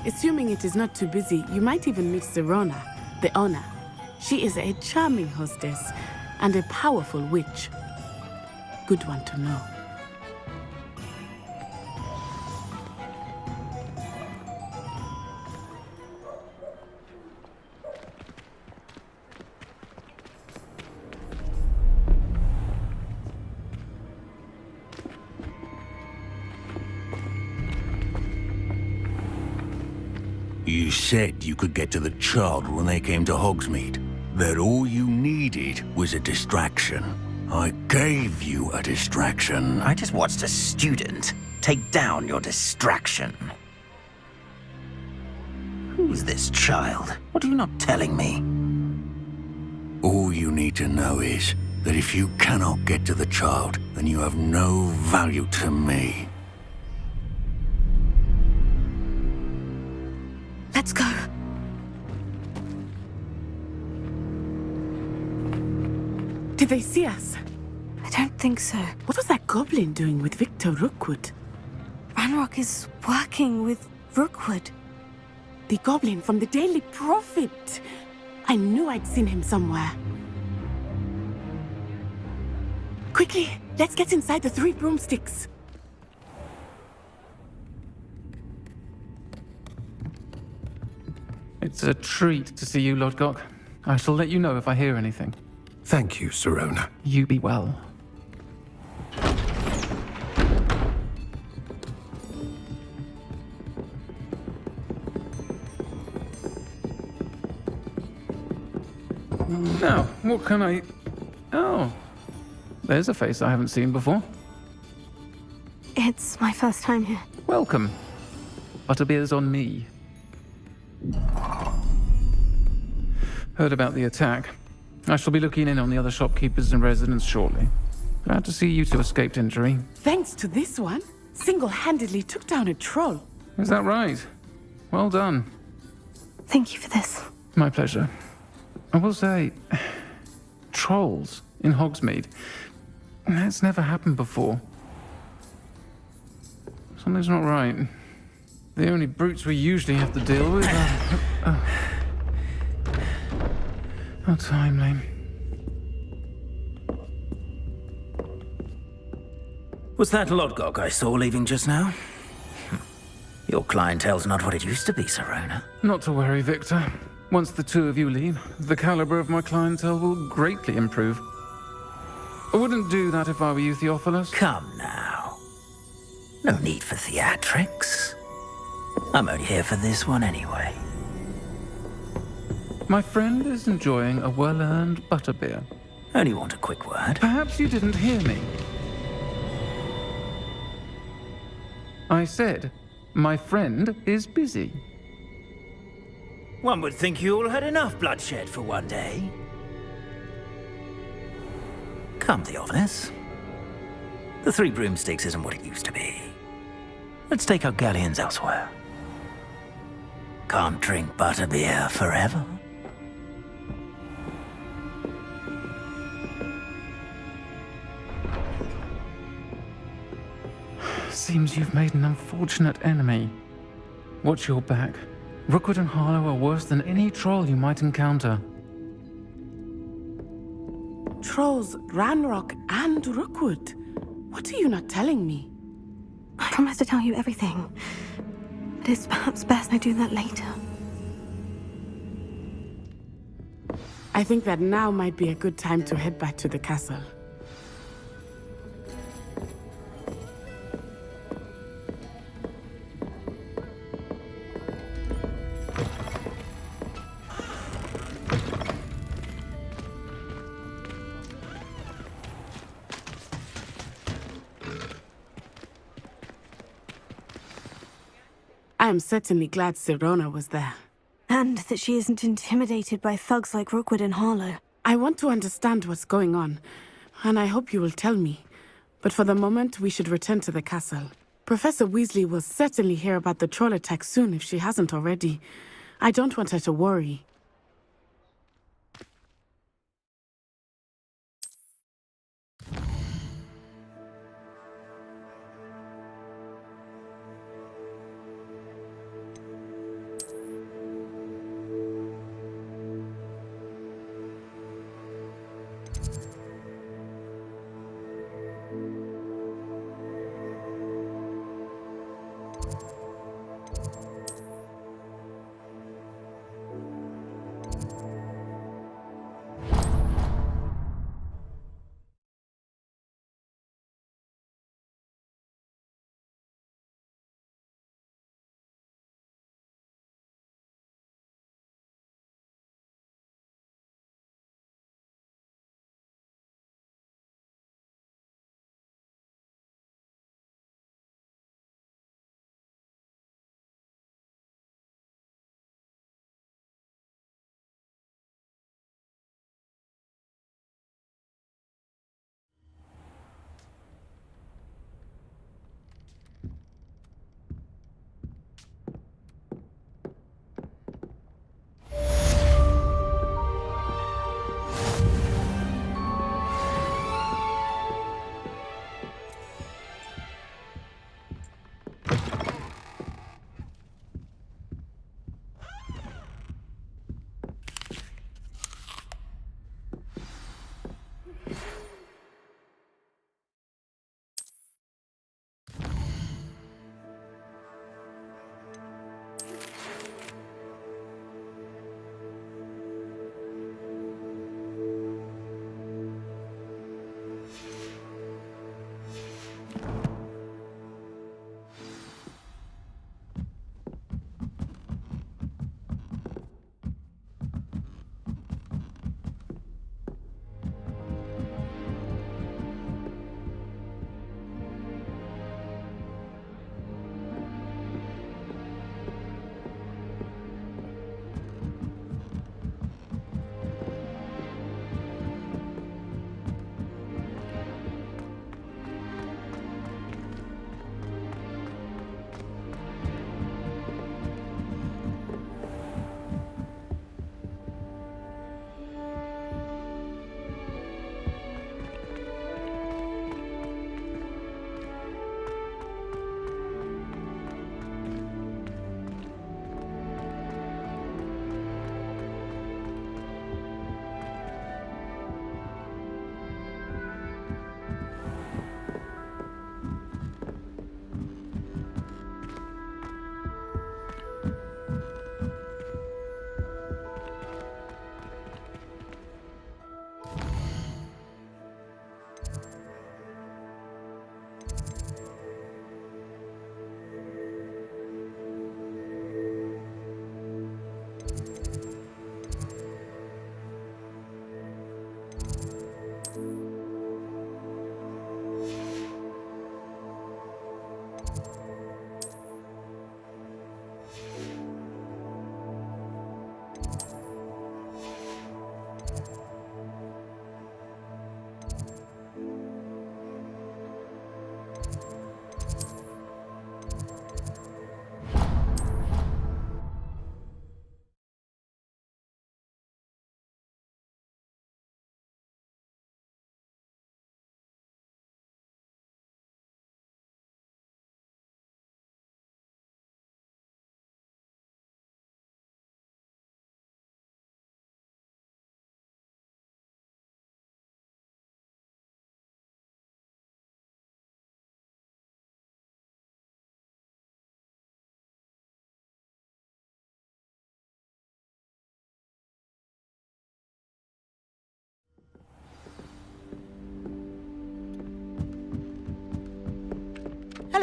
Assuming it is not too busy, you might even meet Sirona, the owner. She is a charming hostess and a powerful witch. Good one to know. You said you could get to the child when they came to Hogsmeade. That all you needed was a distraction. I gave you a distraction. I just watched a student take down your distraction. Who's this child? What are you not telling me? All you need to know is that if you cannot get to the child, then you have no value to me. Let's go. Did they see us? I don't think so. What was that goblin doing with Victor Rookwood? Ranrock is working with Rookwood. The goblin from the Daily Prophet. I knew I'd seen him somewhere. Quickly, let's get inside the 3 broomsticks. It's a treat to see you, Lodgok. I shall let you know if I hear anything. Thank you, Sirona. You be well. Now, what can I... Oh, there's a face I haven't seen before. It's my first time here. Welcome. Butterbeer's on me. Heard about the attack. I shall be looking in on the other shopkeepers and residents shortly. Glad to see you two escaped injury. Thanks to this one, single-handedly took down a troll. Is that right? Well done. Thank you for this. My pleasure. I will say, trolls in Hogsmeade. That's never happened before. Something's not right. The only brutes we usually have to deal with are... How timely. Was that Lodgok I saw leaving just now? Your clientele's not what it used to be, Sirona. Not to worry, Victor. Once the two of you leave, the caliber of my clientele will greatly improve. I wouldn't do that if I were you, Theophilus. Come now. No need for theatrics. I'm only here for this one anyway. My friend is enjoying a well-earned butterbeer. Only want a quick word. Perhaps you didn't hear me. I said, my friend is busy. One would think you all had enough bloodshed for one day. Come, Theophilus. The 3 broomsticks isn't what it used to be. Let's take our galleons elsewhere. Can't drink butterbeer forever. Seems you've made an unfortunate enemy. Watch your back. Rookwood and Harlow are worse than any troll you might encounter. Trolls, Ranrock, and Rookwood. What are you not telling me? I promise to tell you everything. But it's perhaps best I do that later. I think that now might be a good time to head back to the castle. I am certainly glad Sirona was there. And that she isn't intimidated by thugs like Rookwood and Harlow. I want to understand what's going on, and I hope you will tell me. But for the moment, we should return to the castle. Professor Weasley will certainly hear about the troll attack soon if she hasn't already. I don't want her to worry.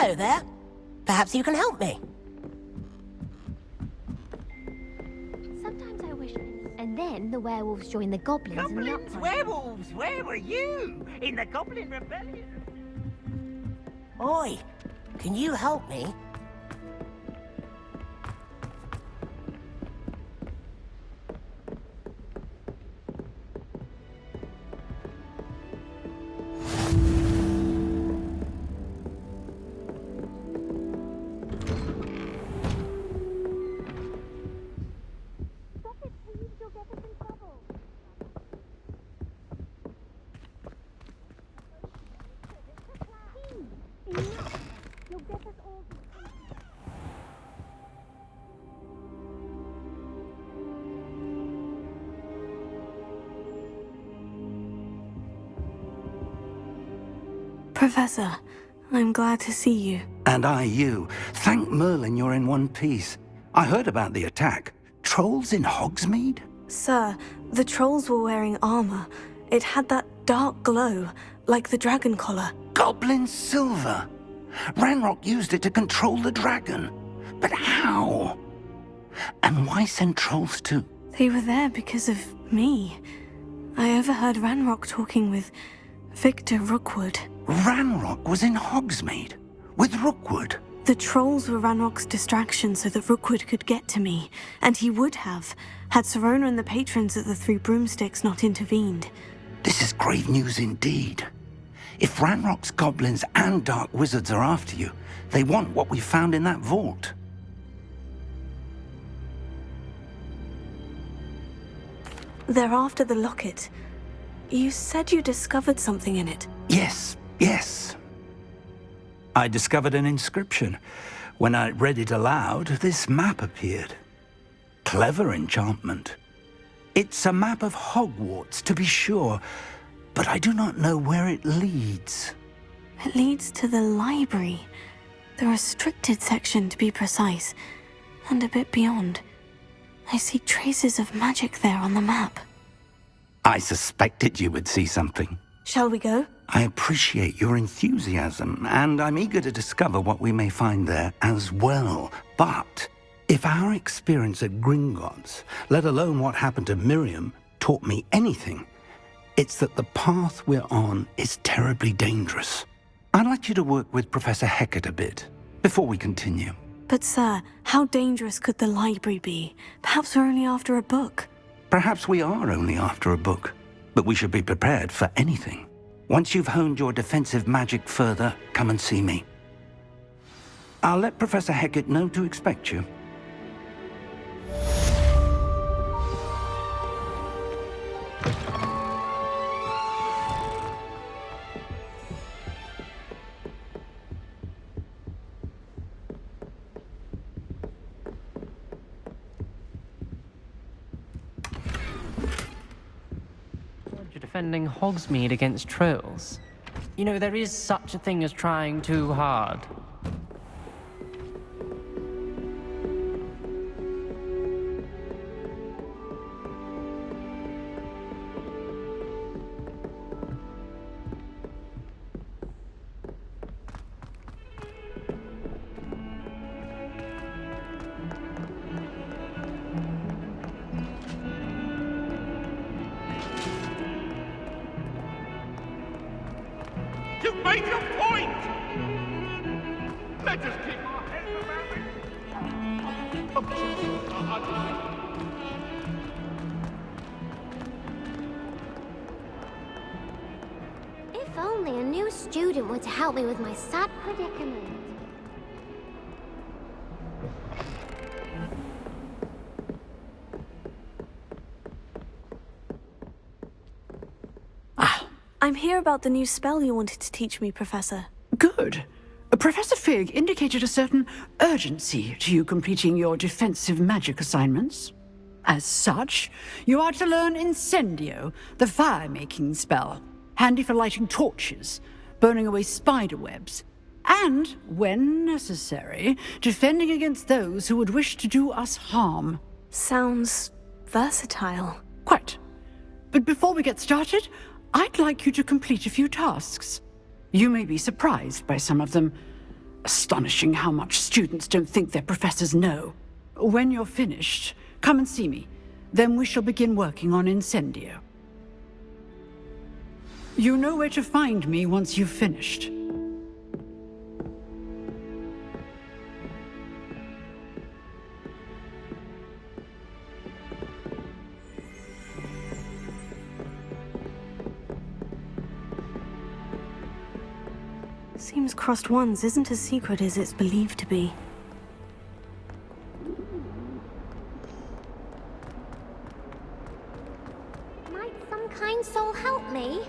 Hello there. Perhaps you can help me. Sometimes I wish... And then the werewolves join the goblins in the Goblins, uprising. werewolves, where were you? In the Goblin Rebellion? Oi, can you help me? Professor, I'm glad to see you. And I you. Thank Merlin you're in one piece. I heard about the attack. Trolls in Hogsmeade? Sir, the trolls were wearing armor. It had that dark glow, like the dragon collar. Goblin silver! Ranrock used it to control the dragon. But how? And why send trolls too? They were there because of me. I overheard Ranrock talking with Victor Rookwood. Ranrock was in Hogsmeade? With Rookwood? The trolls were Ranrock's distraction so that Rookwood could get to me, and he would have, had Sirona and the patrons at the Three Broomsticks not intervened. This is grave news indeed. If Ranrock's goblins and dark wizards are after you, they want what we found in that vault. They're after the locket. You said you discovered something in it. Yes. I discovered an inscription. When I read it aloud, this map appeared. Clever enchantment. It's a map of Hogwarts, to be sure, but I do not know where it leads. It leads to the library. The restricted section, to be precise, and a bit beyond. I see traces of magic there on the map. I suspected you would see something. Shall we go? I appreciate your enthusiasm, and I'm eager to discover what we may find there as well. But if our experience at Gringotts, let alone what happened to Miriam, taught me anything, it's that the path we're on is terribly dangerous. I'd like you to work with Professor Hecat a bit, before we continue. But sir, how dangerous could the library be? Perhaps we're only after a book. Perhaps we are only after a book, but we should be prepared for anything. Once you've honed your defensive magic further, come and see me. I'll let Professor Hecat know to expect you. Defending Hogsmeade against trolls. You know, there is such a thing as trying too hard. You've made your point! Let us keep our heads If only a new student were to help me with my sad predicament. I'm here about the new spell you wanted to teach me, Professor. Good. Professor Fig indicated a certain urgency to you completing your defensive magic assignments. As such, you are to learn Incendio, the fire-making spell, handy for lighting torches, burning away spider webs, and, when necessary, defending against those who would wish to do us harm. Sounds versatile. Quite. But before we get started, I'd like you to complete a few tasks. You may be surprised by some of them. Astonishing how much students don't think their professors know. When you're finished, come and see me. Then we shall begin working on Incendio. You know where to find me once you've finished. Seems Crossed Wands isn't as secret as it's believed to be. Might some kind soul help me?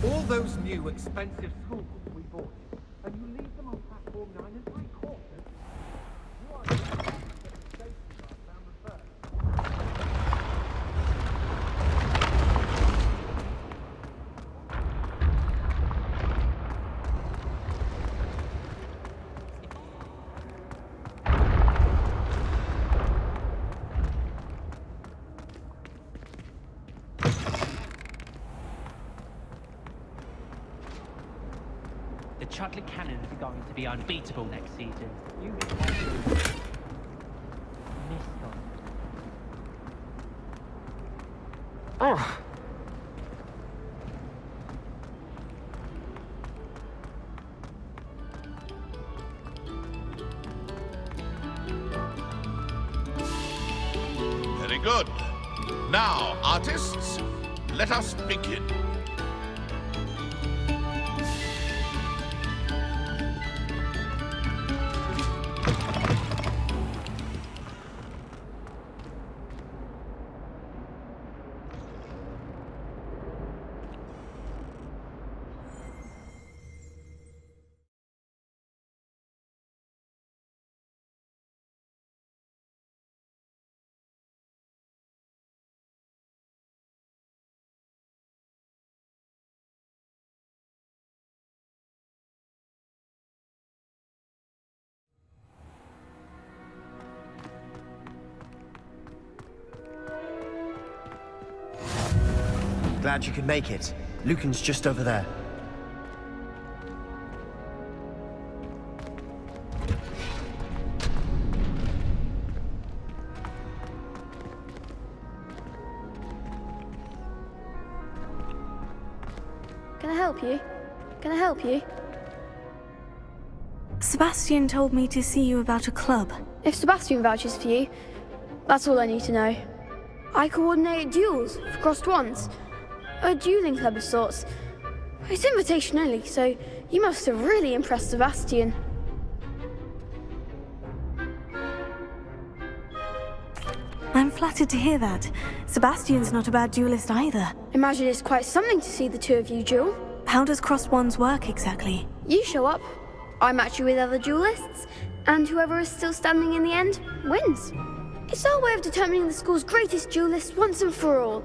All those new expensive school books we bought, and you leave them on platform 9 and 3/4. You are getting safety guard down the first. The chocolate cannons are going to be unbeatable next season. You missed on. Oh. Very good. Now, artists, let us begin. Glad you could make it. Lucan's just over there. Can I help you? Can I help you? Sebastian told me to see you about a club. If Sebastian vouches for you, that's all I need to know. I coordinate duels for Crossed Wands. A dueling club of sorts. It's invitation only, so you must have really impressed Sebastian. I'm flattered to hear that. Sebastian's not a bad duelist either. Imagine it's quite something to see the two of you duel. How does Crossed Wands work exactly? You show up, I match you with other duelists, and whoever is still standing in the end wins. It's our way of determining the school's greatest duelist once and for all.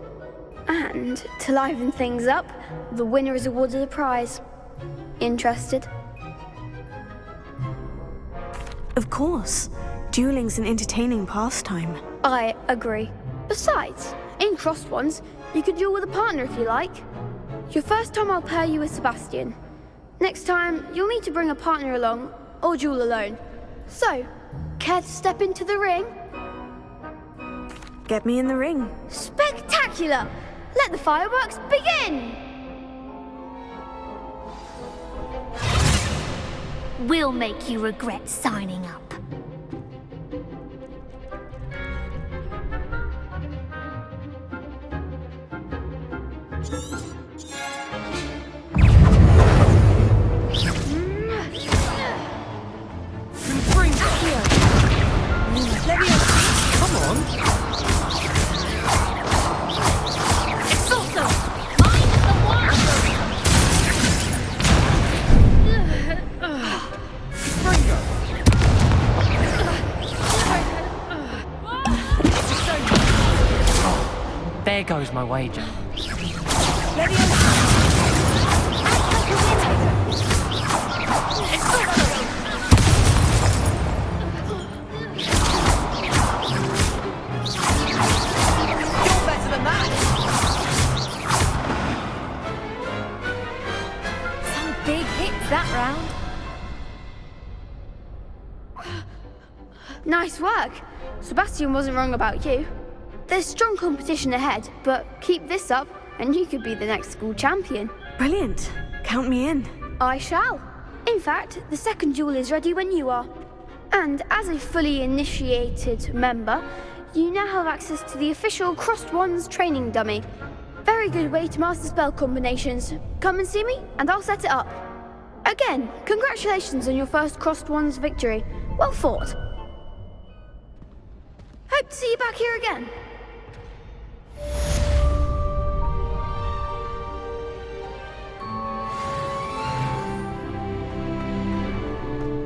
And, to liven things up, the winner is awarded a prize. Interested? Of course. Dueling's an entertaining pastime. I agree. Besides, in crossed ones, you could duel with a partner if you like. Your first time I'll pair you with Sebastian. Next time, you'll need to bring a partner along, or duel alone. So, care to step into the ring? Get me in the ring. Spectacular! Let the fireworks begin! We'll make you regret signing up. Come on! It's also I'm the one! There goes my wager. That round. Nice work. Sebastian wasn't wrong about you. There's strong competition ahead, but keep this up and you could be the next school champion. Brilliant. Count me in. I shall. In fact, the second duel is ready when you are. And as a fully initiated member, you now have access to the official Crossed Wands training dummy. Very good way to master spell combinations. Come and see me and I'll set it up. Again, congratulations on your first Crossed Wands victory. Well fought. Hope to see you back here again.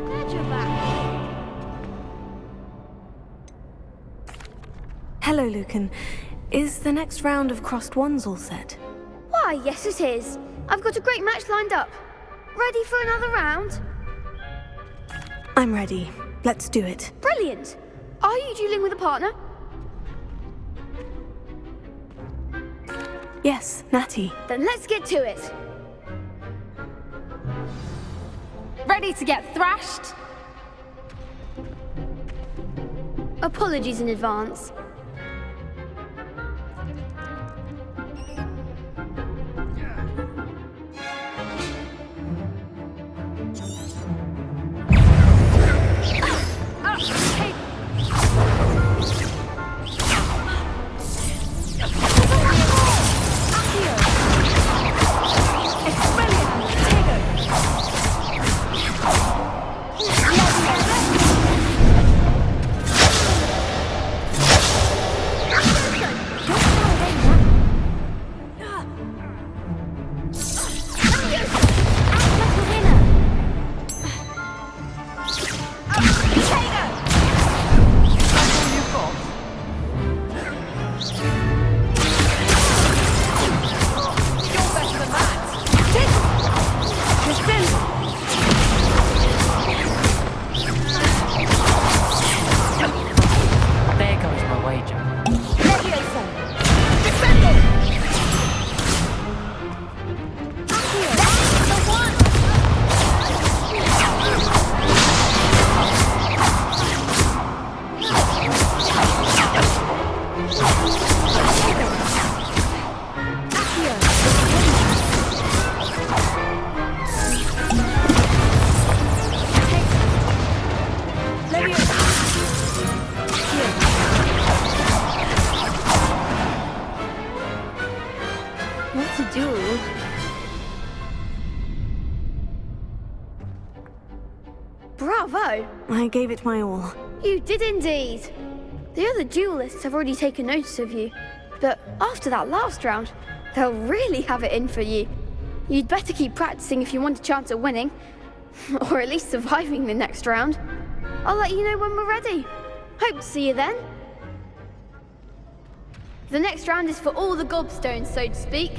Glad you're back. Hello, Lucan. Is the next round of Crossed Wands all set? Why, yes it is. I've got a great match lined up. Ready for another round? I'm ready. Let's do it. Brilliant! Are you dueling with a partner? Yes, Natty. Then let's get to it. Ready to get thrashed? Apologies in advance. Bravo! I gave it my all. You did indeed. The other duelists have already taken notice of you, but after that last round, they'll really have it in for you. You'd better keep practicing if you want a chance at winning, or at least surviving the next round. I'll let you know when we're ready. Hope to see you then. The next round is for all the gobstones, so to speak.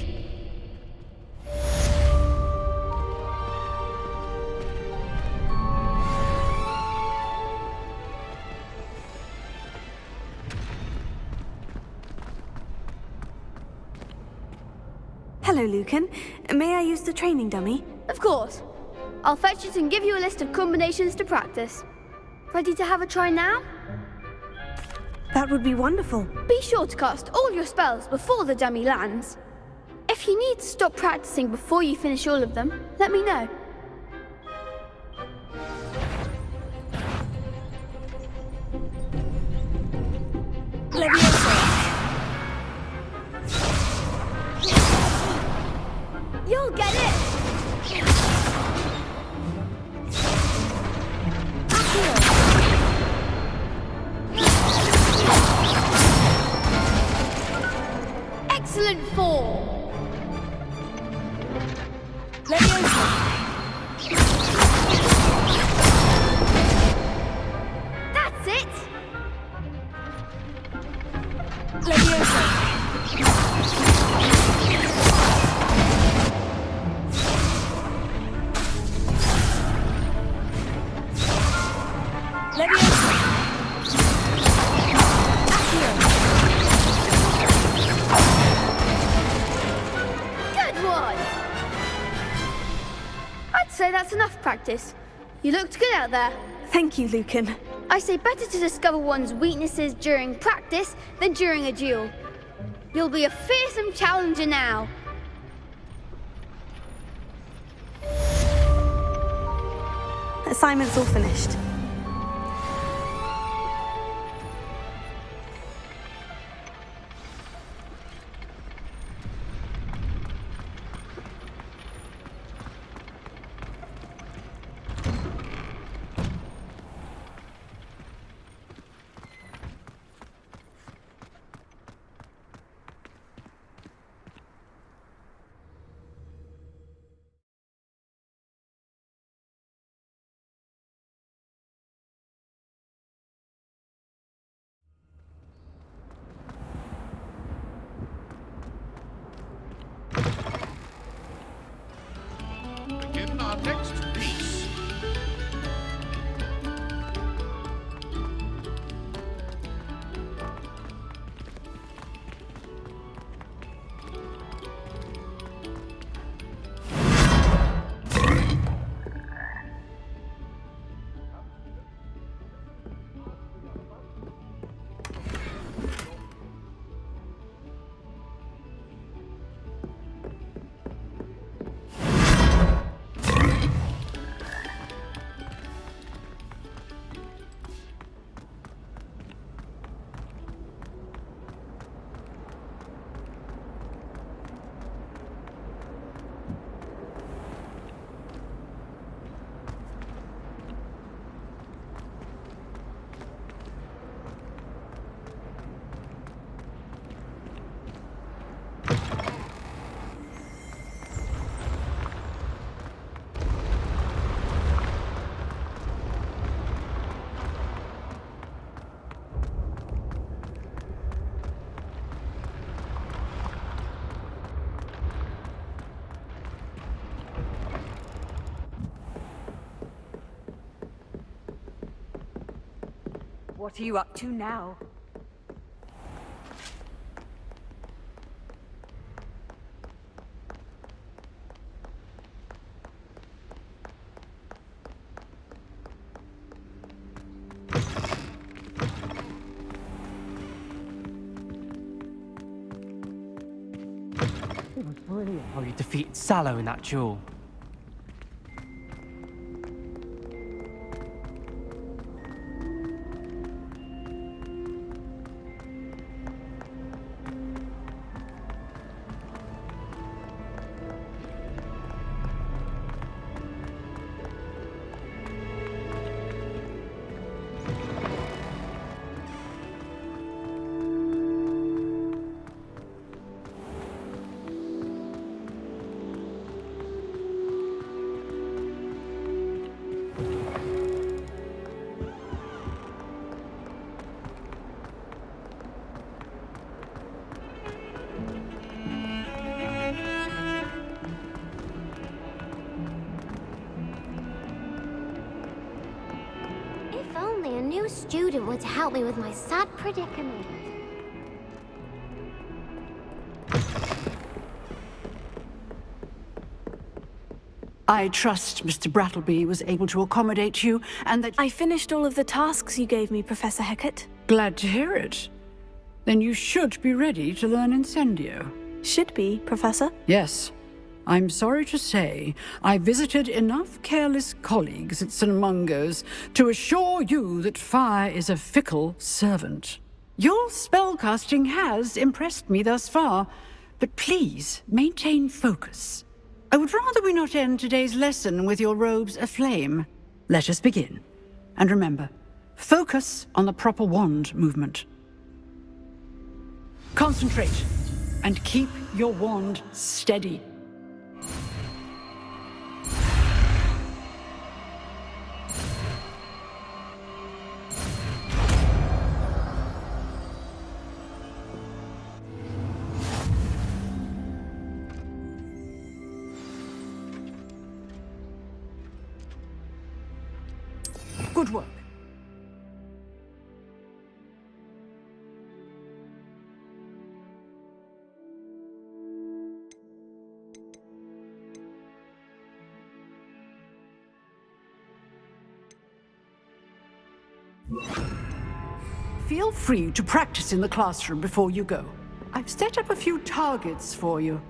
Hello, Lucan. May I use the training dummy? Of course. I'll fetch it and give you a list of combinations to practice. Ready to have a try now? That would be wonderful. Be sure to cast all your spells before the dummy lands. If you need to stop practicing before you finish all of them, let me know. You'll get it! Excellent form! That's it! Good one! I'd say that's enough practice. You looked good out there. Thank you, Lucan. I say better to discover one's weaknesses during practice than during a duel. You'll be a fearsome challenger now. Assignment's all finished. Begin our next piece. What are you up to now? It was brilliant how you defeated Sallow in that duel. If only a new student were to help me with my sad predicament. I trust Mr. Brattleby was able to accommodate you, and that— I finished all of the tasks you gave me, Professor Hecat. Glad to hear it. Then you should be ready to learn Incendio. Should be, Professor? Yes. I'm sorry to say, I visited enough careless colleagues at St. Mungo's to assure you that fire is a fickle servant. Your spellcasting has impressed me thus far, but please maintain focus. I would rather we not end today's lesson with your robes aflame. Let us begin. And remember, focus on the proper wand movement. Concentrate, and keep your wand steady. Good work. Feel free to practice in the classroom before you go. I've set up a few targets for you.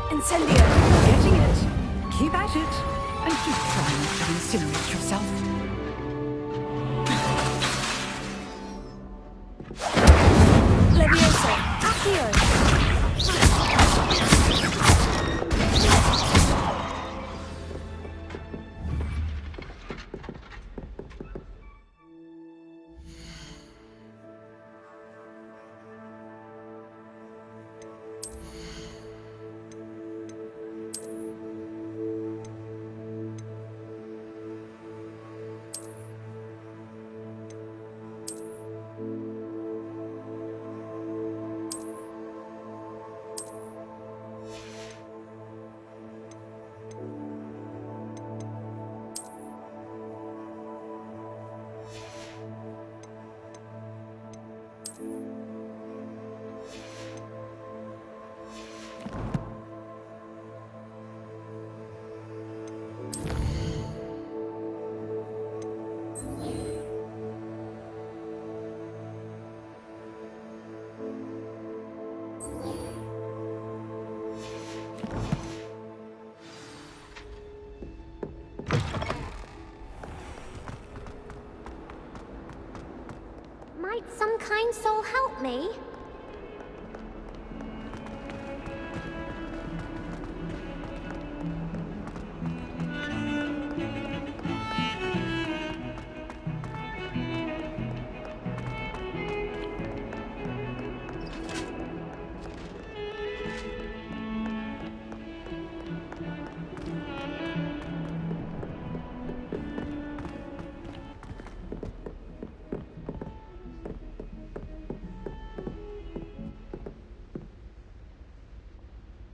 Incendio! Getting it. Keep at it. And do try not to incinerate yourself. Levioso! Accio! Might some kind soul help me?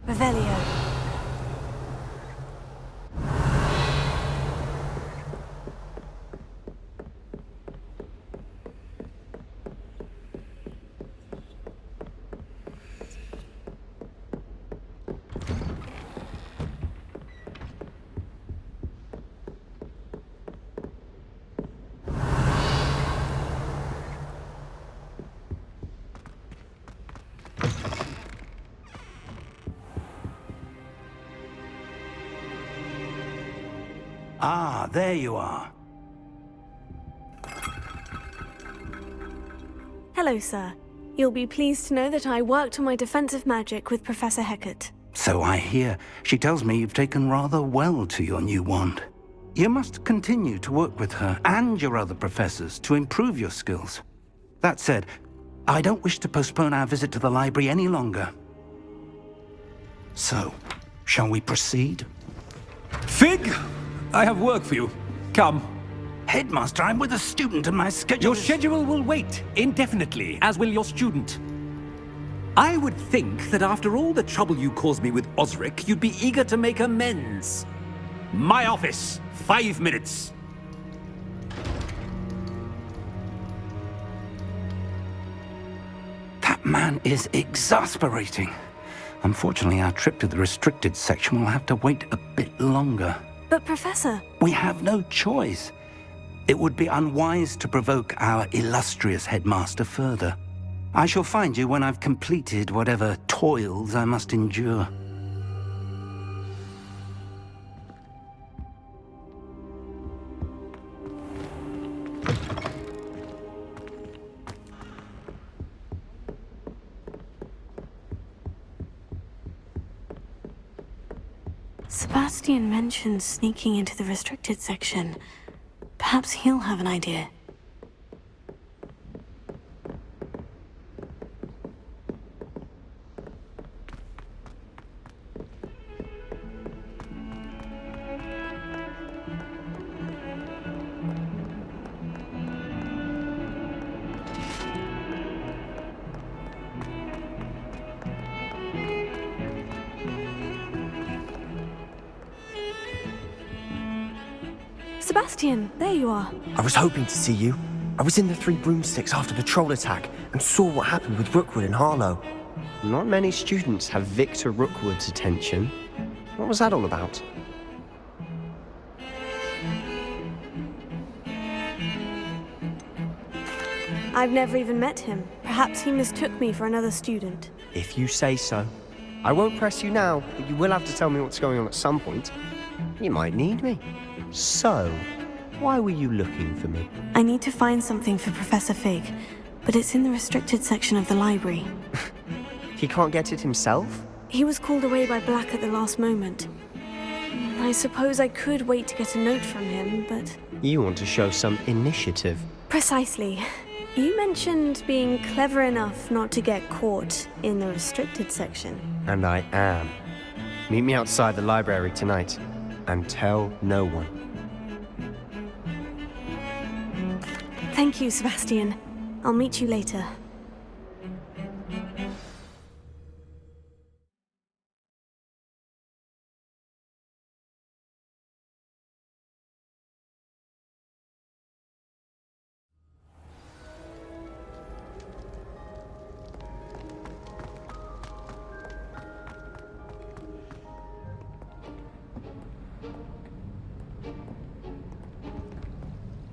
Revelio. Ah, there you are. Hello, sir. You'll be pleased to know that I worked on my defensive magic with Professor Hecat. So I hear. She tells me you've taken rather well to your new wand. You must continue to work with her and your other professors to improve your skills. That said, I don't wish to postpone our visit to the library any longer. So, shall we proceed? Fig! I have work for you. Come. Headmaster, I'm with a student and my schedule Your schedule will wait indefinitely, as will your student. I would think that after all the trouble you caused me with Osric, you'd be eager to make amends. My office. 5 minutes. That man is exasperating. Unfortunately, our trip to the restricted section will have to wait a bit longer. But Professor... We have no choice. It would be unwise to provoke our illustrious headmaster further. I shall find you when I've completed whatever toils I must endure. Sebastian mentioned sneaking into the restricted section. Perhaps he'll have an idea. Sebastian, there you are. I was hoping to see you. I was in the Three Broomsticks after the troll attack and saw what happened with Rookwood and Harlow. Not many students have Victor Rookwood's attention. What was that all about? I've never even met him. Perhaps he mistook me for another student. If you say so. I won't press you now, but you will have to tell me what's going on at some point. You might need me. So, why were you looking for me? I need to find something for Professor Fig, but it's in the restricted section of the library. He can't get it himself? He was called away by Black at the last moment. I suppose I could wait to get a note from him, but... You want to show some initiative. Precisely. You mentioned being clever enough not to get caught in the restricted section. And I am. Meet me outside the library tonight, and tell no one. Thank you, Sebastian. I'll meet you later.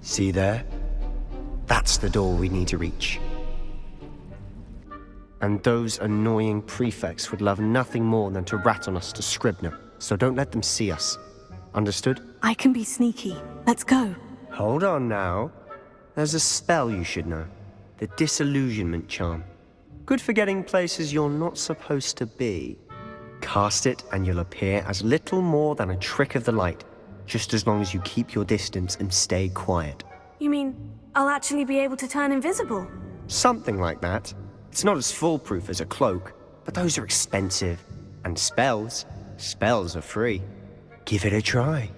See there? That's the door we need to reach. And those annoying prefects would love nothing more than to rat on us to Scribner, so don't let them see us. Understood? I can be sneaky. Let's go. Hold on now. There's a spell you should know. The Disillusionment Charm. Good for getting places you're not supposed to be. Cast it and you'll appear as little more than a trick of the light, just as long as you keep your distance and stay quiet. You mean, I'll actually be able to turn invisible? Something like that. It's not as foolproof as a cloak, but those are expensive. And spells are free. Give it a try.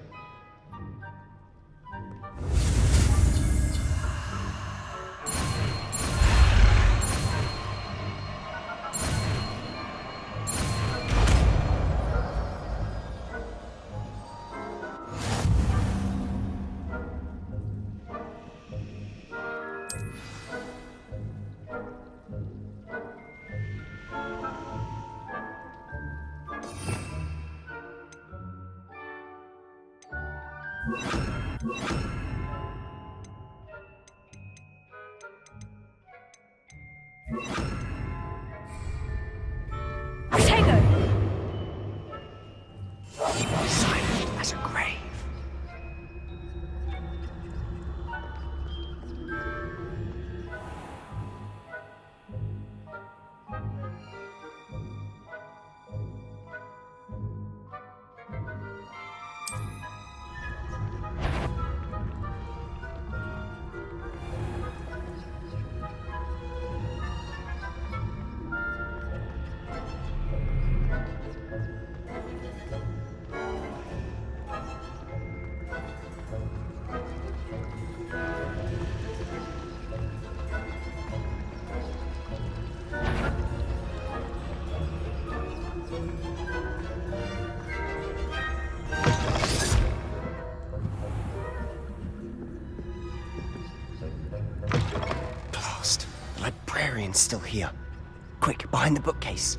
Silent as a grave. Blast. The librarian's still here. Quick, behind the bookcase.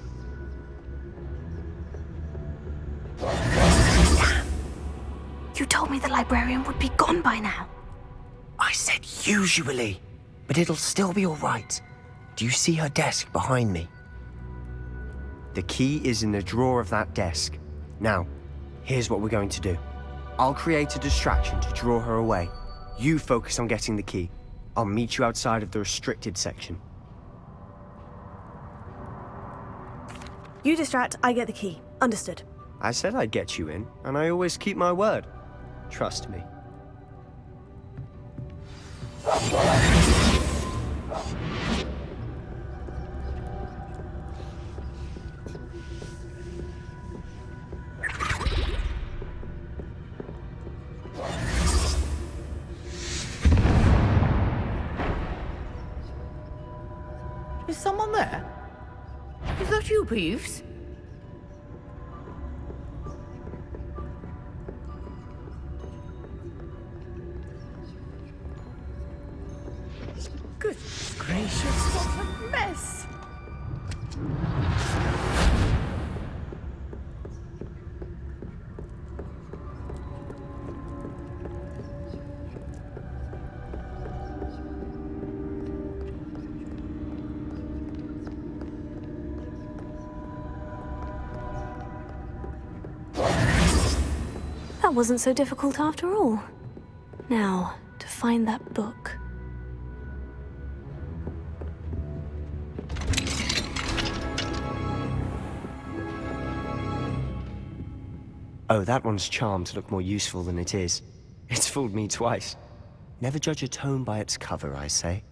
You told me the librarian would be gone by now. I said usually, but it'll still be all right. Do you see her desk behind me? The key is in the drawer of that desk. Now, here's what we're going to do. I'll create a distraction to draw her away. You focus on getting the key. I'll meet you outside of the restricted section. You distract, I get the key. Understood. I said I'd get you in, and I always keep my word. Trust me. Is someone there? Is that you, Peeves? Goodness gracious, what a mess! That wasn't so difficult after all. Now, to find that book. Oh, that one's charmed to look more useful than it is. It's fooled me twice. Never judge a tome by its cover, I say.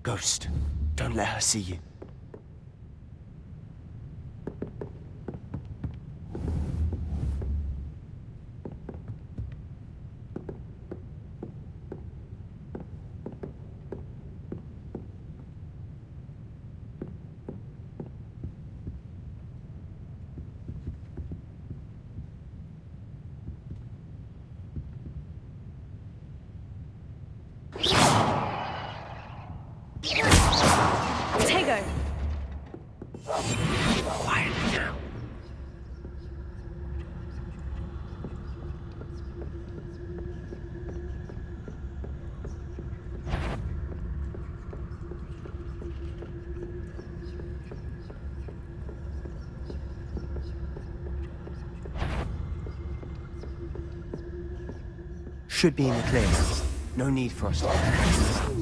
Ghost, don't let her see you. Tego! Quietly now. Should be in the clear now. No need for us to...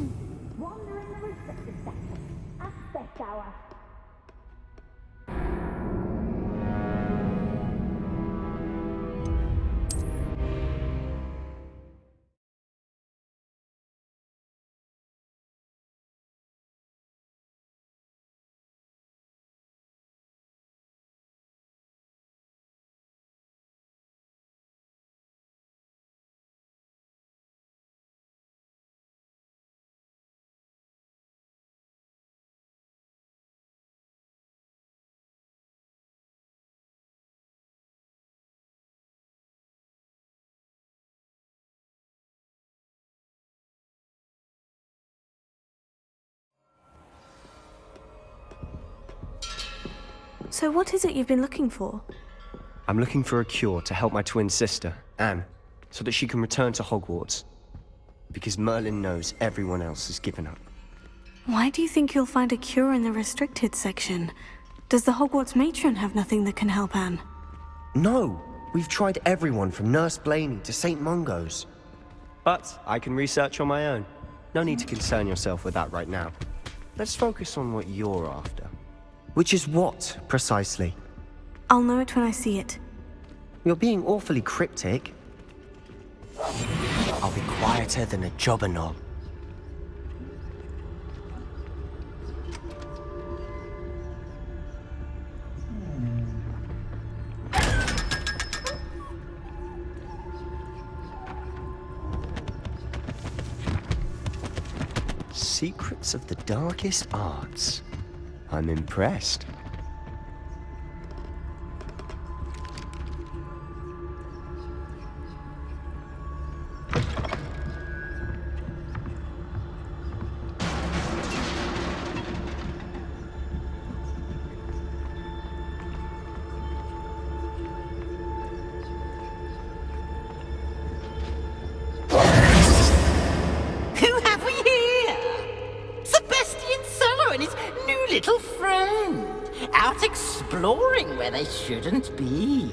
So what is it you've been looking for? I'm looking for a cure to help my twin sister, Anne, so that she can return to Hogwarts. Because Merlin knows everyone else has given up. Why do you think you'll find a cure in the restricted section? Does the Hogwarts matron have nothing that can help Anne? No! We've tried everyone from Nurse Blaney to St. Mungo's. But I can research on my own. No need to concern yourself with that right now. Let's focus on what you're after. Which is what, precisely? I'll know it when I see it. You're being awfully cryptic. I'll be quieter than a jobberknoll. Secrets of the darkest arts. I'm impressed. out exploring where they shouldn't be.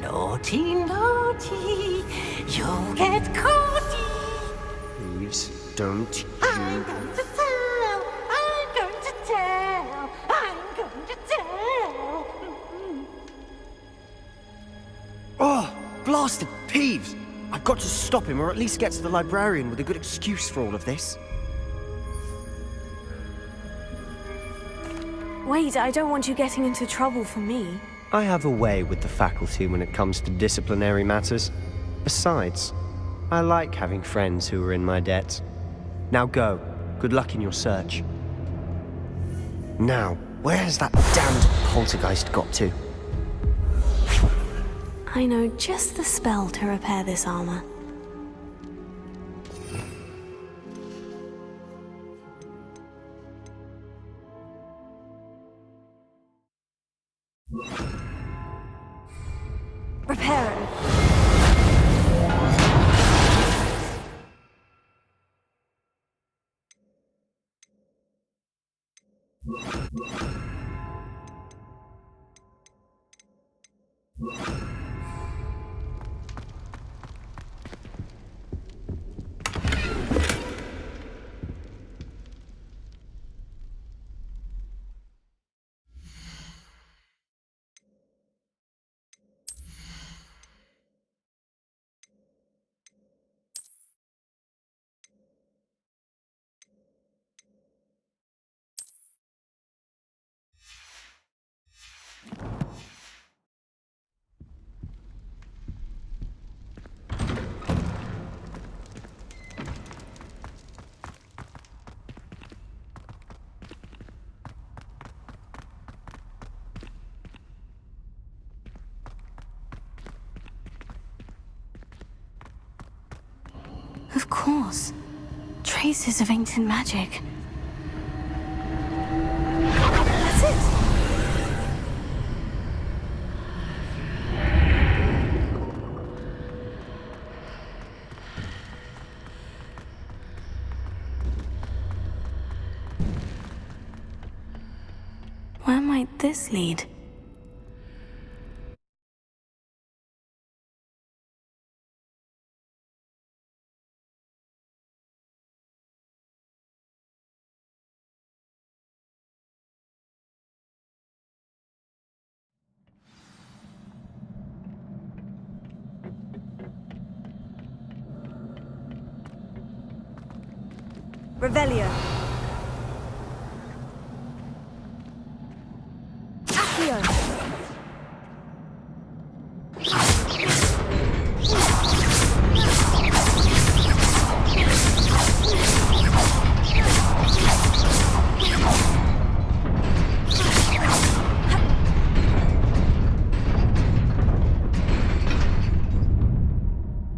Naughty, naughty, you'll get caught. Please, don't you... I'm going to tell, I'm going to tell, I'm going to tell. Oh, blasted Peeves! I've got to stop him, or at least get to the librarian with a good excuse for all of this. Wait, I don't want you getting into trouble for me. I have a way with the faculty when it comes to disciplinary matters. Besides, I like having friends who are in my debt. Now go. Good luck in your search. Now, where has that damned poltergeist got to? I know just the spell to repair this armor. Repair it. Of course. Traces of ancient magic. That's it! Where might this lead? Revelio. Accio.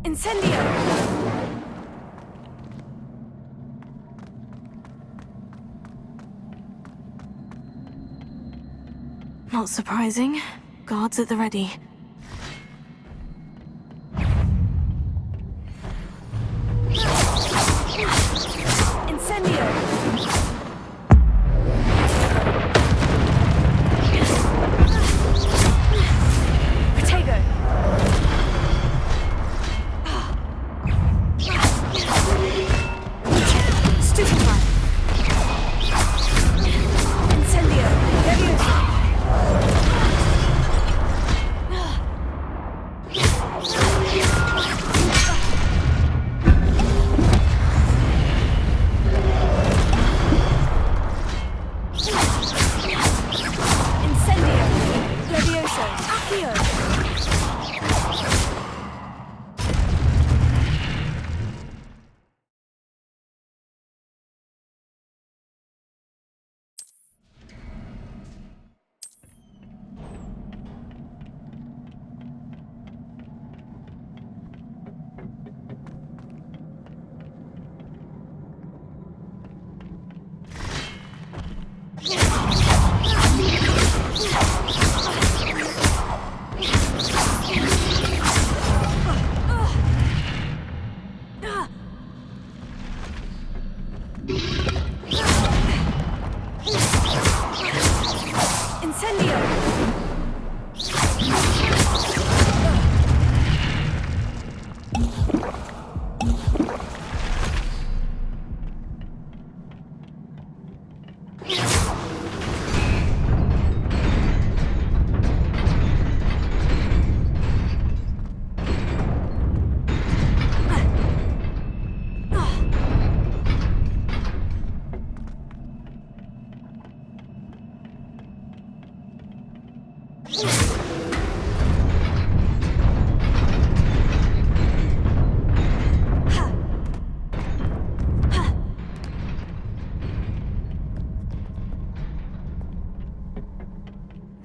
Incendio. Not surprising. Guards at the ready. Incendio. Protego. Stupefy. Incendio. Leviosa.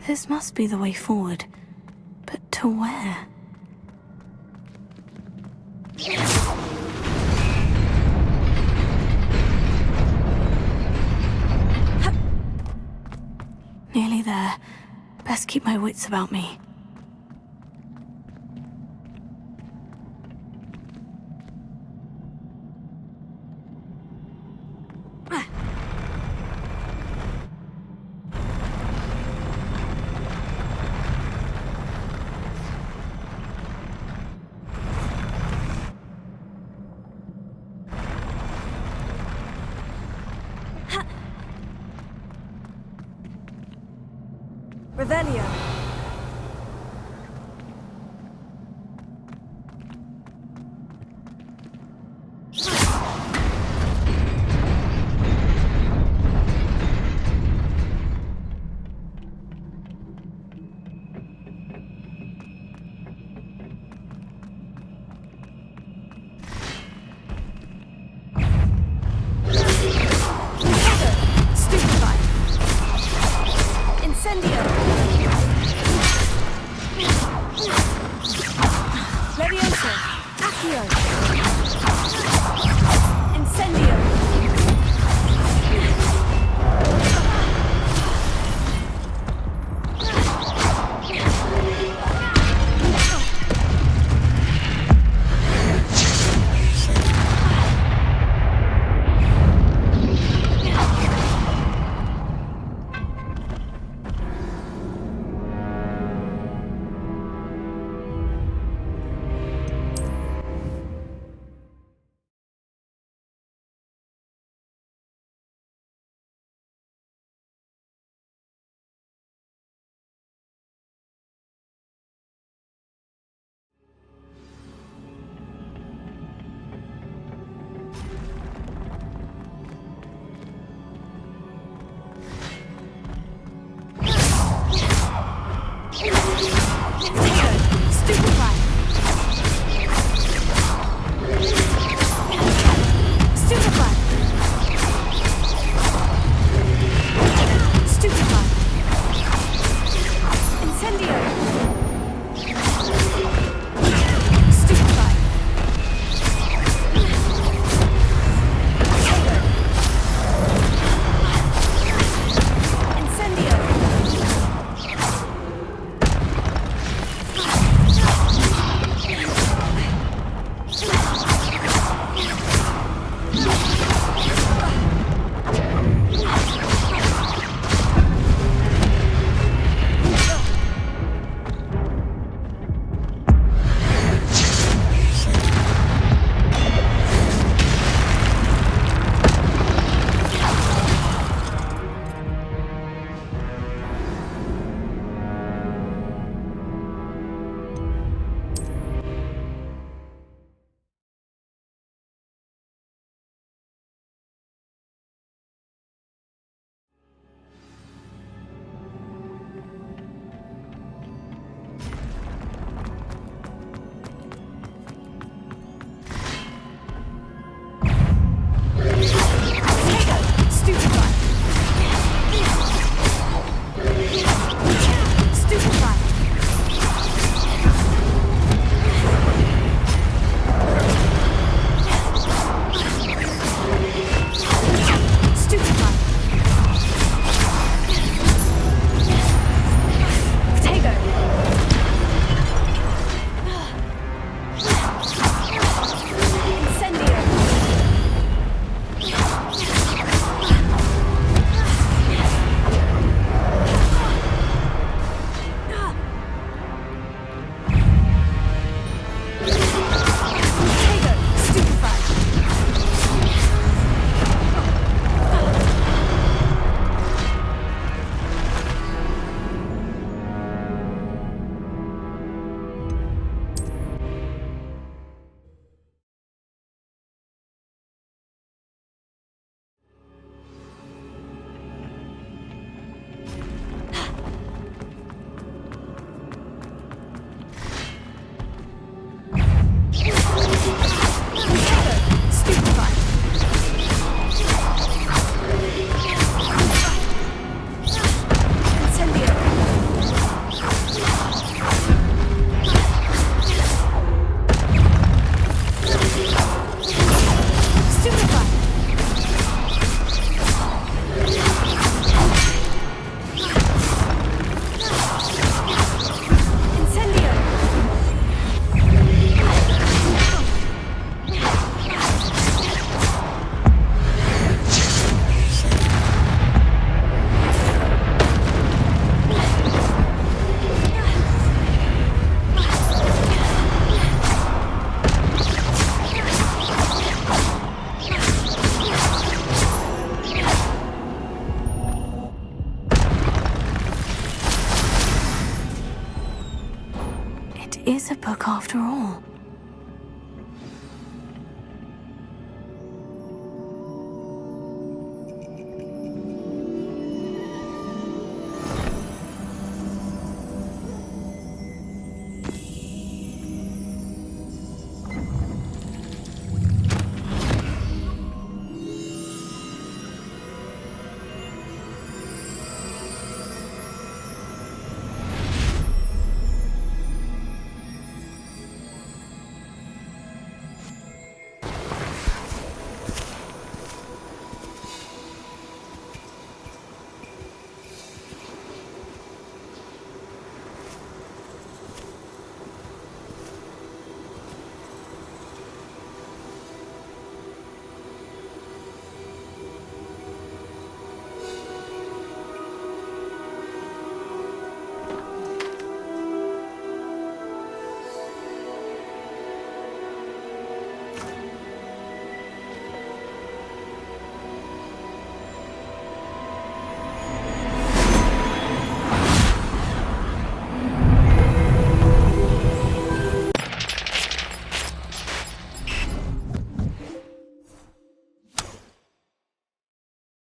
This must be the way forward. But to where? Nearly there. Best keep my wits about me. Revelio. Stupefy. Incendio. after all.